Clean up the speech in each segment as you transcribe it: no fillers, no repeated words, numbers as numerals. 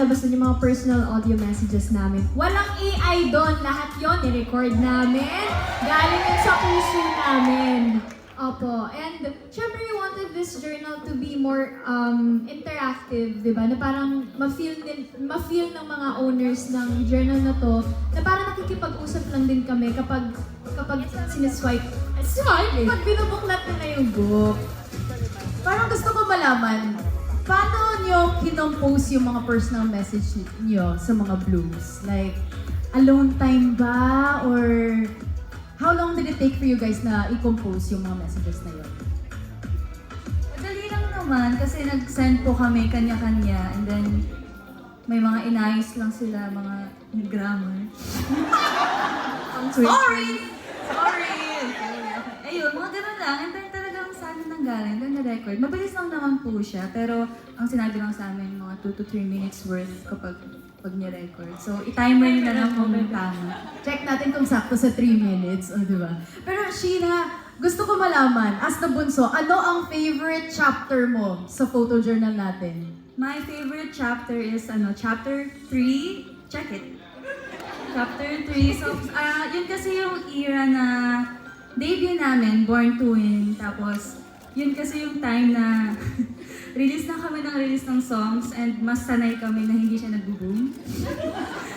lalabas dun yung mga personal audio messages namin. Walang AI doon. Lahat yon ni-record namin. Galing yun sa puso namin. Opo. And syempre, we wanted this journal to be more interactive, di ba? Na parang ma-feel ng mga owners ng journal na to, na parang nakikipag-usap lang din kami kapag sineswipe. Pag binubuklat nila yung book. Parang gusto ko malaman, paano nyo kinompose yung mga personal message nyo sa mga blooms? Like, alone time ba? Or how long did it take for you guys na i-compose yung mga messages na yun? Madali lang naman kasi nag-send po kami kanya-kanya and then may mga inayos lang sila, mga grammar. Sorry! Ayun, mga ganun lang. And then talagang sa amin nanggaling, then na-record. Mabilis lang naman po siya, pero ang sinabi lang sa amin, mga 2 to 3 minutes worth kapag niya-record. So, i-timer na lang kung tama. Check natin kung sakto sa 3 minutes, di ba? Pero Sheena, gusto ko malaman, as the bunso, ano ang favorite chapter mo sa photojournal natin? My favorite chapter is, chapter 3. Check it. Chapter 3. So, yun kasi yung era na debut namin, Born to Win. Tapos, yun kasi yung time na release ng songs and mas sanay kami na hindi siya nag-boom.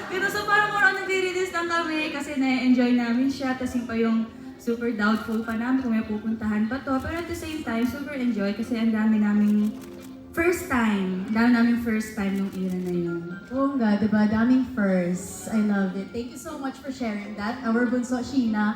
Pero so parang more on nag-release lang kami kasi na-enjoy namin siya. Tapos yung pa yung super doubtful pa namin kung may pupuntahan pa to. Pero at the same time, super enjoy kasi ang dami naming first time nung era na yun. Oo nga, diba? Daming first. I love it. Thank you so much for sharing that. Our bunso, Sheena.